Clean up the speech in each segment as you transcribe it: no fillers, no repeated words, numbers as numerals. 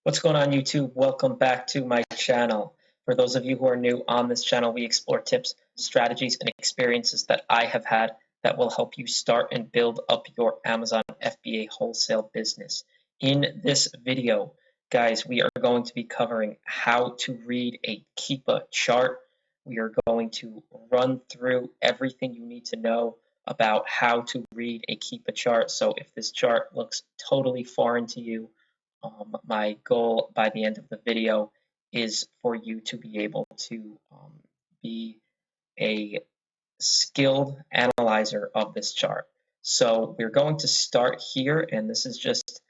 What's going on, YouTube? Welcome back to my channel. For those of you who are new on this channel, we explore tips, strategies, and experiences that I have had that will help you start and build up your Amazon FBA wholesale business. In this video, guys, we are going to be covering how to read a Keepa chart. We are going to run through everything you need to know about how to read a Keepa chart. So if this chart looks totally foreign to you, my goal by the end of the video is for you to be able to be a skilled analyzer of this chart. So we're going to start here, and this is just,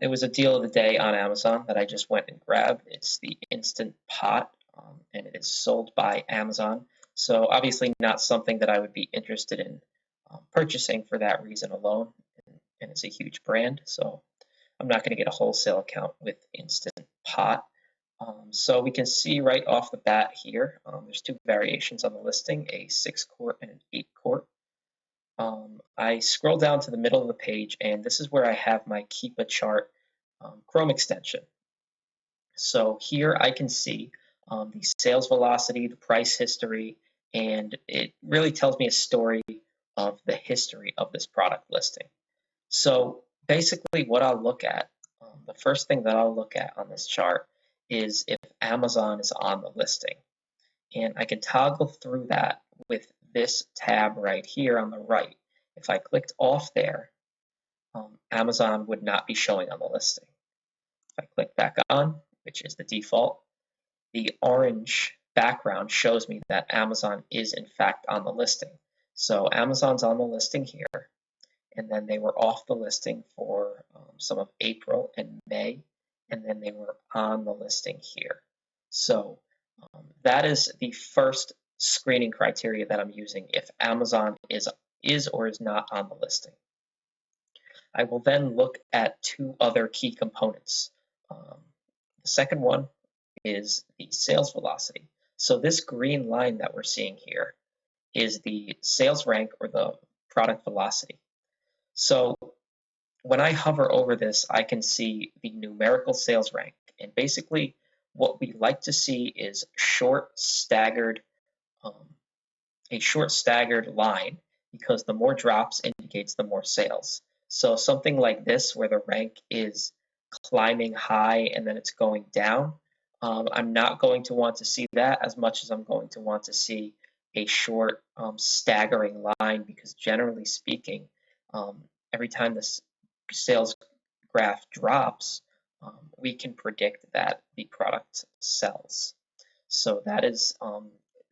it was a deal of the day on Amazon that I just went and grabbed. It's the Instant Pot, and it is sold by Amazon. So obviously not something that I would be interested in purchasing for that reason alone, and it's a huge brand. So I'm not going to get a wholesale account with Instant Pot. So we can see right off the bat here, there's two variations on the listing, a 6-quart and an 8-quart. I scroll down to the middle of the page, and this is where I have my Keepa chart Chrome extension. So here I can see the sales velocity, the price history, and it really tells me a story of the history of this product listing. So basically what I'll look at, the first thing that I'll look at on this chart is if Amazon is on the listing. And I can toggle through that with this tab right here on the right. If I clicked off there, Amazon would not be showing on the listing. If I click back on, which is the default, the orange background shows me that Amazon is in fact on the listing. So Amazon's on the listing here. And then they were off the listing for some of April and May, and then they were on the listing here. So that is the first screening criteria that I'm using if Amazon is or is not on the listing. I will then look at two other key components. The second one is the sales velocity. So this green line that we're seeing here is the sales rank or the product velocity. So when I hover over this, I can see the numerical sales rank. And basically what we like to see is a short staggered line, because the more drops indicates the more sales. So something like this where the rank is climbing high and then it's going down, I'm not going to want to see that as much as I'm going to want to see a short staggering line, because generally speaking, every time this sales graph drops, we can predict that the product sells. So that is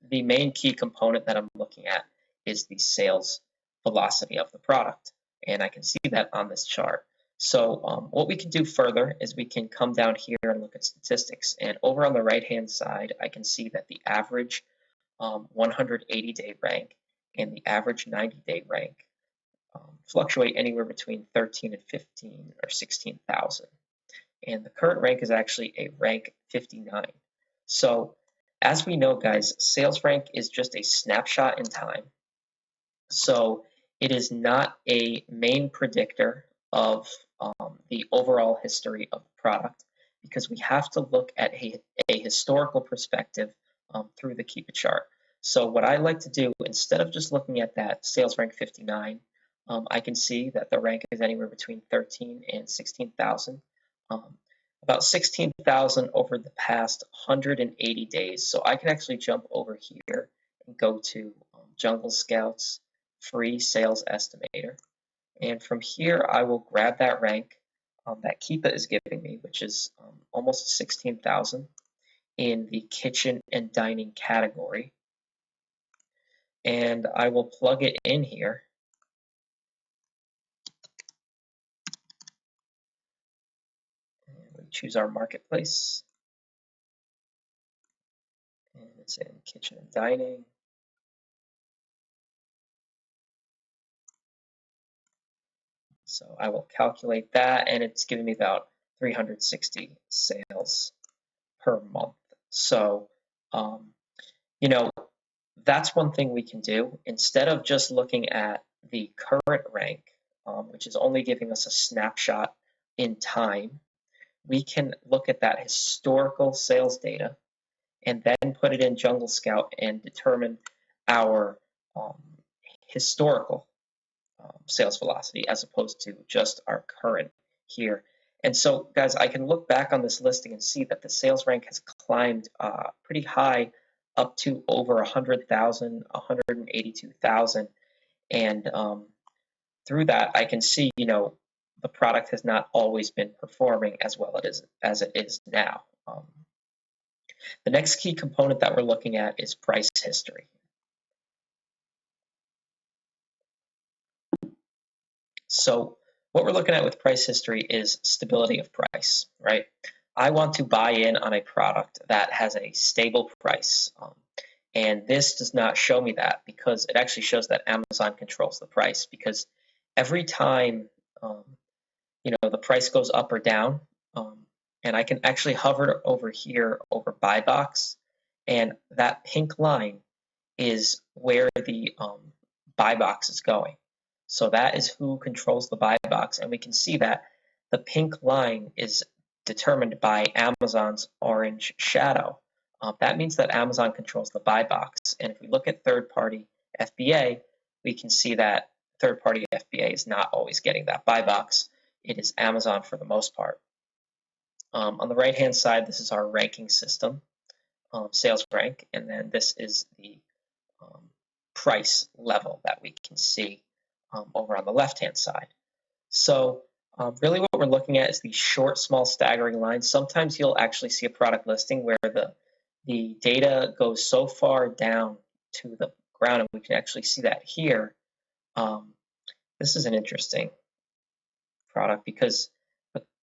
the main key component that I'm looking at is the sales velocity of the product. And I can see that on this chart. So what we can do further is we can come down here and look at statistics. And over on the right-hand side, I can see that the average 180-day rank and the average 90-day rank fluctuate anywhere between 13 and 15 or 16,000. And the current rank is actually a rank 59. So as we know, guys, sales rank is just a snapshot in time. So it is not a main predictor of the overall history of the product, because we have to look at a historical perspective through the Keepa chart. So what I like to do, instead of just looking at that sales rank 59, I can see that the rank is anywhere between 13 and 16,000. About 16,000 over the past 180 days. So I can actually jump over here and go to Jungle Scout's free sales estimator. And from here, I will grab that rank that Keepa is giving me, which is almost 16,000 in the kitchen and dining category. And I will plug it in here. Choose our marketplace, and it's in kitchen and dining. So I will calculate that, and it's giving me about 360 sales per month. So, that's one thing we can do. Instead of just looking at the current rank, which is only giving us a snapshot in time, we can look at that historical sales data and then put it in Jungle Scout and determine our historical sales velocity as opposed to just our current here. And so, guys, I can look back on this listing and see that the sales rank has climbed pretty high up to over 100,000, 182,000. And through that, I can see, the product has not always been performing as well as it is now. The next key component that we're looking at is price history. So what we're looking at with price history is stability of price, right? I want to buy in on a product that has a stable price. And this does not show me that because it actually shows that Amazon controls the price, because every time the price goes up or down, and I can actually hover over here over buy box, and that pink line is where the buy box is going. So that is who controls the buy box, and we can see that the pink line is determined by Amazon's orange shadow. That means that Amazon controls the buy box, and if we look at third-party FBA, we can see that third-party FBA is not always getting that buy box. It is Amazon for the most part. On the right-hand side, this is our ranking system, sales rank, and then this is the price level that we can see over on the left-hand side. So really what we're looking at is these short, small, staggering lines. Sometimes you'll actually see a product listing where the data goes so far down to the ground, and we can actually see that here. This is an interesting product because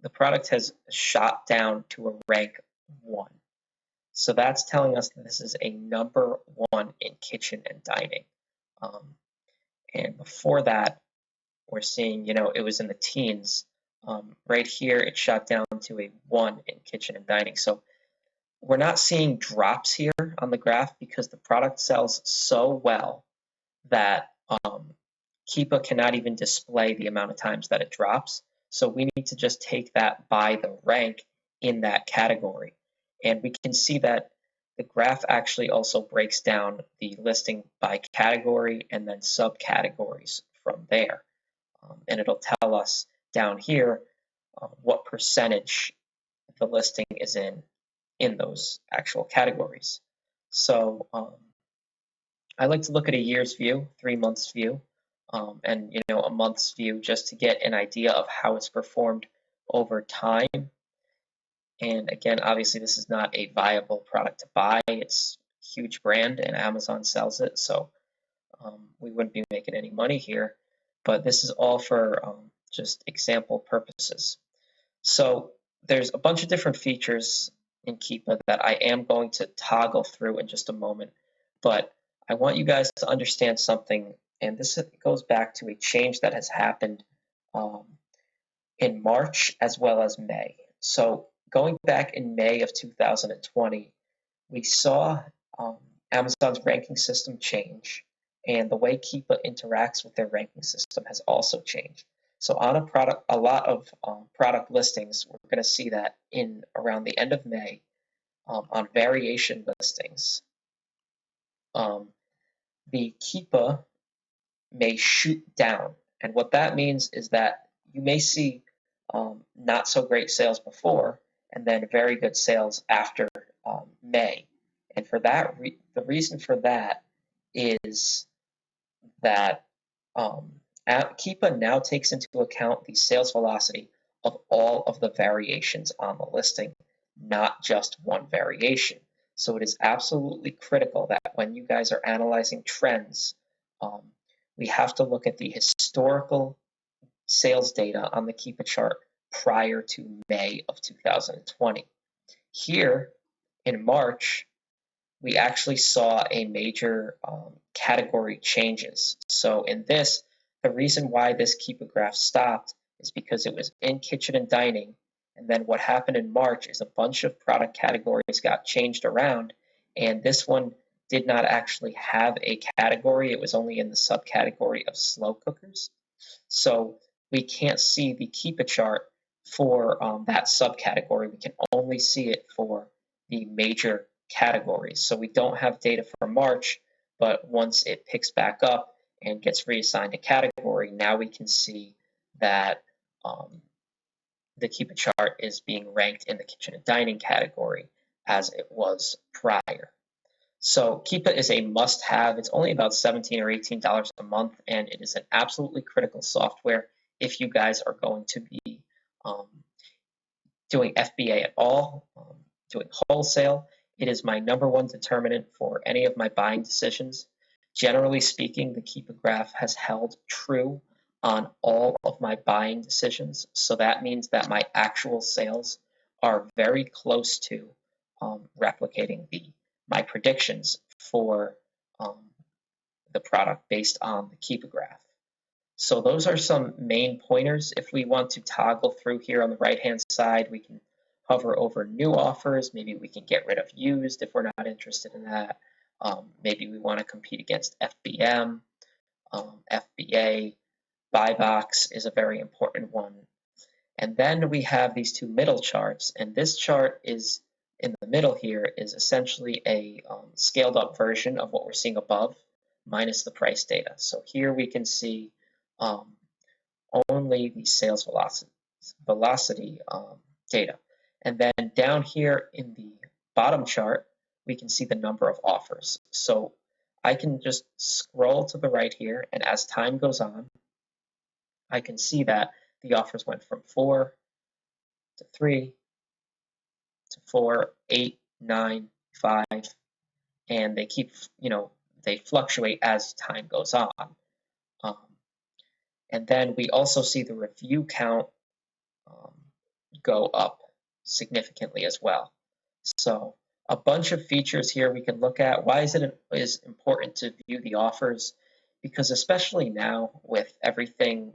the product has shot down to a rank 1. So that's telling us that this is a number 1 in kitchen and dining. And before that, we're seeing, it was in the teens. Right here, it shot down to a 1 in kitchen and dining. So we're not seeing drops here on the graph because the product sells so well that Keepa cannot even display the amount of times that it drops. So we need to just take that by the rank in that category. And we can see that the graph actually also breaks down the listing by category and then subcategories from there. And it'll tell us down here what percentage the listing is in those actual categories. So I like to look at a year's view, 3 months view, and a month's view just to get an idea of how it's performed over time. And again, obviously this is not a viable product to buy. It's a huge brand and Amazon sells it, so we wouldn't be making any money here. But this is all for just example purposes. So there's a bunch of different features in Keepa that I am going to toggle through in just a moment. But I want you guys to understand something, and this goes back to a change that has happened in March as well as May. So going back in May of 2020, we saw Amazon's ranking system change, and the way Keepa interacts with their ranking system has also changed. So on a lot of product listings, we're going to see that in around the end of May on variation listings, the Keepa may shoot down. And what that means is that you may see not so great sales before and then very good sales after May. And for that, the reason for that is that Keepa now takes into account the sales velocity of all of the variations on the listing, not just one variation. So it is absolutely critical that when you guys are analyzing trends, we have to look at the historical sales data on the Keepa chart prior to May of 2020. Here in March, we actually saw a major category changes. So in this, the reason why this Keepa graph stopped is because it was in kitchen and dining. And then what happened in March is a bunch of product categories got changed around. And this one did not actually have a category. It was only in the subcategory of slow cookers. So we can't see the Keepa chart for that subcategory. We can only see it for the major categories. So we don't have data for March, but once it picks back up and gets reassigned a category, now we can see that the Keepa chart is being ranked in the kitchen and dining category as it was prior. So Keepa is a must-have. It's only about $17 or $18 a month, and it is an absolutely critical software if you guys are going to be doing FBA at all, doing wholesale. It is my number one determinant for any of my buying decisions. Generally speaking, the Keepa graph has held true on all of my buying decisions. So that means that my actual sales are very close to replicating my predictions for the product based on the Keepa graph. So those are some main pointers. If we want to toggle through here on the right-hand side, we can hover over new offers. Maybe we can get rid of used if we're not interested in that. Maybe we want to compete against FBM, FBA. Buy box is a very important one. And then we have these two middle charts. And this chart is in the middle here is essentially a scaled up version of what we're seeing above minus the price data. So here we can see only the sales velocity data. And then down here in the bottom chart, we can see the number of offers. So I can just scroll to the right here, and as time goes on, I can see that the offers went from 4 to 3 to 4, 8, 9, 5, and they keep, they fluctuate as time goes on. And then we also see the review count go up significantly as well. So a bunch of features here we can look at. Why is it important to view the offers? Because especially now with everything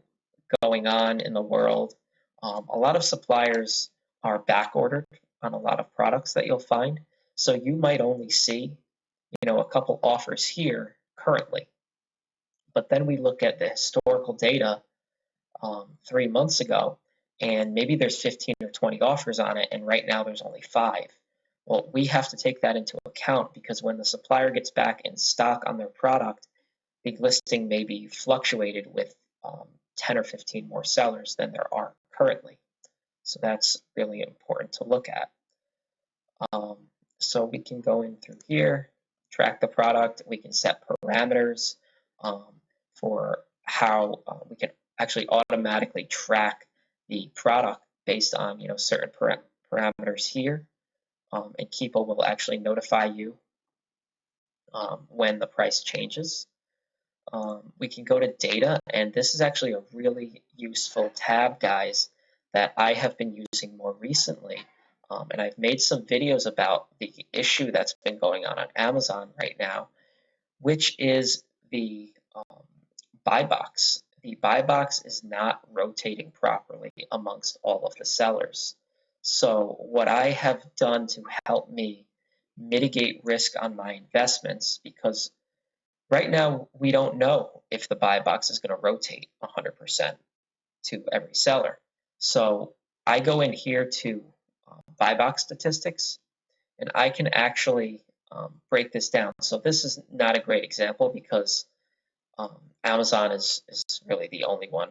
going on in the world, a lot of suppliers are back ordered on a lot of products that you'll find. So you might only see, a couple offers here currently. But then we look at the historical data 3 months ago, and maybe there's 15 or 20 offers on it, and right now there's only 5. Well, we have to take that into account because when the supplier gets back in stock on their product, the listing may be fluctuated with 10 or 15 more sellers than there are currently. So that's really important to look at. So we can go in through here, track the product. We can set parameters for how we can actually automatically track the product based on certain parameters here. And Keepa will actually notify you when the price changes. We can go to data, and this is actually a really useful tab, guys, that I have been using more recently. And I've made some videos about the issue that's been going on Amazon right now, which is the buy box. The buy box is not rotating properly amongst all of the sellers. So what I have done to help me mitigate risk on my investments, because right now we don't know if the buy box is going to rotate 100% to every seller. So I go in here to buy box statistics, and I can actually break this down. So this is not a great example because Amazon is really the only one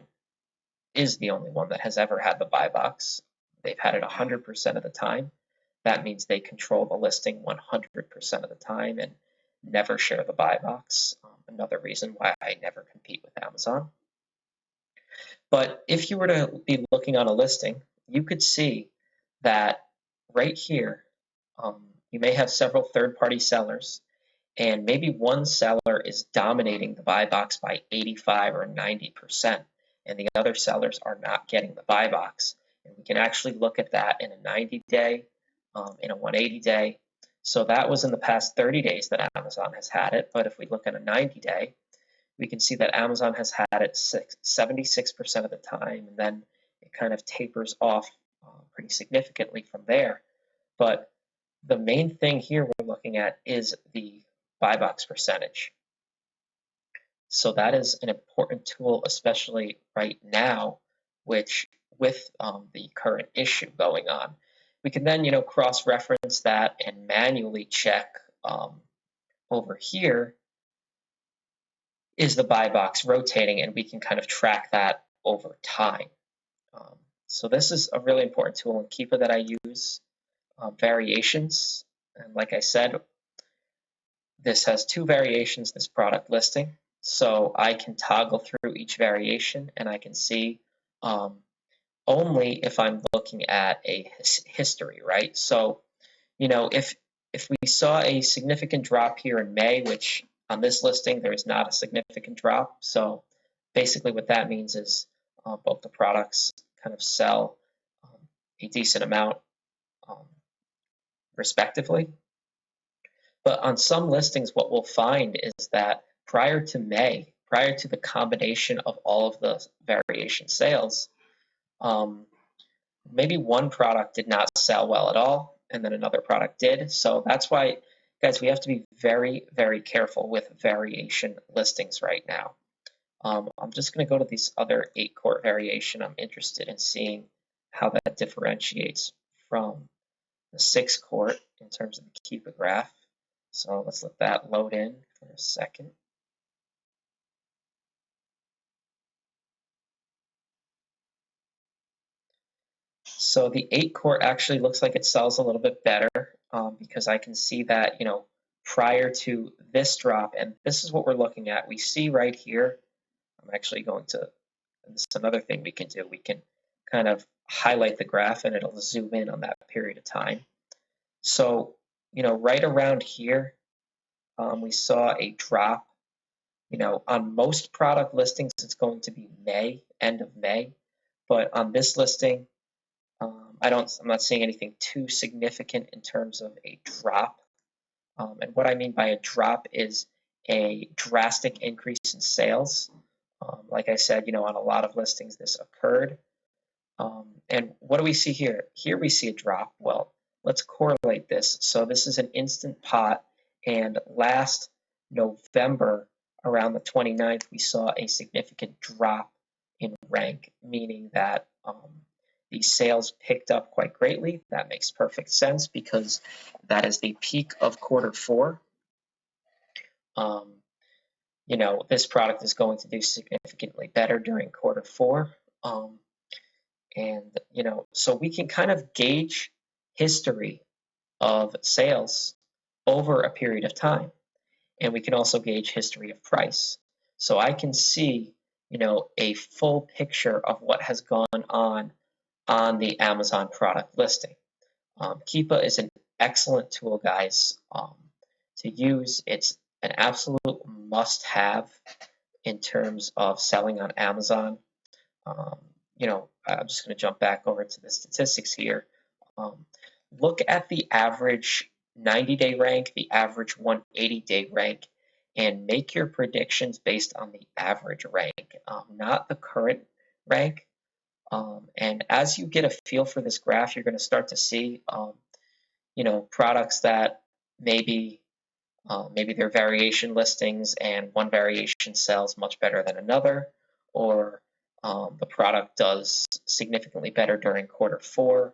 that has ever had the buy box. They've had it 100% of the time. That means they control the listing 100% of the time and never share the buy box. Another reason why I never compete with Amazon. But if you were to be looking on a listing, you could see that right here, you may have several third-party sellers, and maybe one seller is dominating the buy box by 85 or 90%, and the other sellers are not getting the buy box. And we can actually look at that in a 90-day, in a 180-day. So that was in the past 30 days that Amazon has had it. But if we look at a 90-day, we can see that Amazon has had it 76% of the time, and then it kind of tapers off pretty significantly from there. But the main thing here we're looking at is the buy box percentage. So that is an important tool, especially right now, which with the current issue going on. We can then, cross-reference that and manually check over here, is the buy box rotating, and we can kind of track that over time. So this is a really important tool in Keepa that I use, variations. And like I said, this has two variations, this product listing. So I can toggle through each variation and I can see only if I'm looking at a history, right? So, if we saw a significant drop here in May, which on this listing, there is not a significant drop. So basically what that means is both the products kind of sell a decent amount respectively. But on some listings, what we'll find is that prior to May, prior to the combination of all of the variation sales, maybe one product did not sell well at all, and then another product did. So that's why, guys, we have to be very, very careful with variation listings right now. I'm just going to go to this other 8-quart variation. I'm interested in seeing how that differentiates from the 6-quart in terms of the Keepa graph. So let's let that load in for a second. So the 8-quart actually looks like it sells a little bit better because I can see that, prior to this drop, and this is what we're looking at. We see right here, I'm actually going to, and this is another thing we can do. We can kind of highlight the graph and it'll zoom in on that period of time. So, right around here, we saw a drop. On most product listings, it's going to be May, end of May. But on this listing, I'm not seeing anything too significant in terms of a drop. And what I mean by a drop is a drastic increase in sales. Like I said, on a lot of listings, this occurred. And what do we see here? Here we see a drop. Well, let's correlate this. So this is an instant pot, and last November, around the 29th, we saw a significant drop in rank, meaning that the sales picked up quite greatly. That makes perfect sense because that is the peak of quarter 4. This product is going to do significantly better during quarter 4. So we can kind of gauge history of sales over a period of time. And we can also gauge history of price. So I can see, a full picture of what has gone on the Amazon product listing. Keepa is an excellent tool, guys, to use. It's an absolute must-have in terms of selling on Amazon. I'm just going to jump back over to the statistics here. Look at the average 90-day rank, the average 180-day rank, and make your predictions based on the average rank, not the current rank. And as you get a feel for this graph, you're going to start to see, products that maybe they're variation listings and one variation sells much better than another, or the product does significantly better during quarter 4,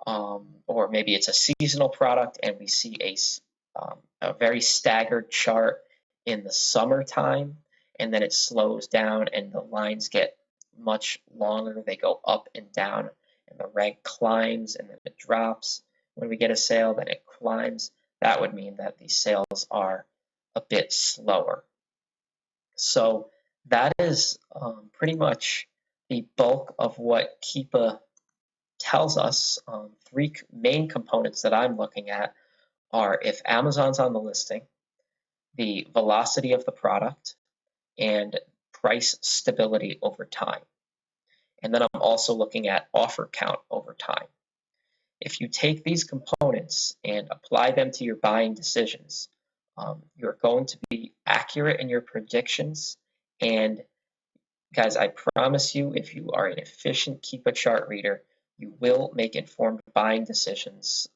or maybe it's a seasonal product and we see a very staggered chart in the summertime, and then it slows down and the lines get much longer. They go up and down, and the rank climbs and then it drops. When we get a sale, then it climbs. That would mean that the sales are a bit slower. So that is pretty much the bulk of what Keepa tells us. 3 main components that I'm looking at are if Amazon's on the listing, the velocity of the product, and price stability over time. And then I'm also looking at offer count over time. If you take these components and apply them to your buying decisions, you're going to be accurate in your predictions. And guys, I promise you, if you are an efficient Keepa chart reader, you will make informed buying decisions,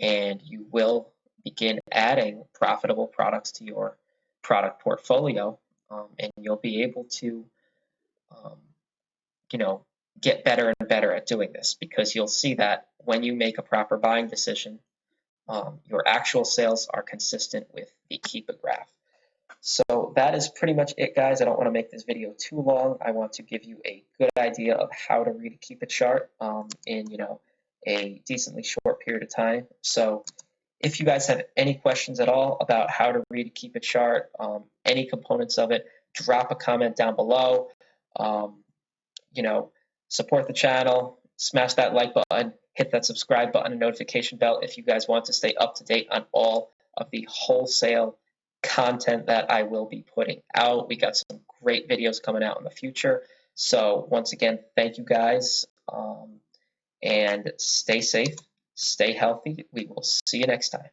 and you will begin adding profitable products to your product portfolio, and you'll be able to, get better and better at doing this, because you'll see that when you make a proper buying decision, your actual sales are consistent with the Keepa graph. So that is pretty much it, guys. I don't want to make this video too long. I want to give you a good idea of how to read a Keepa chart in a decently short period of time. So if you guys have any questions at all about how to read a Keepa chart, any components of it, drop a comment down below. Support the channel, smash that like button, hit that subscribe button and notification bell if you guys want to stay up to date on all of the wholesale content that I will be putting out. We got some great videos coming out in the future. So once again, thank you guys, and stay safe, stay healthy. We will see you next time.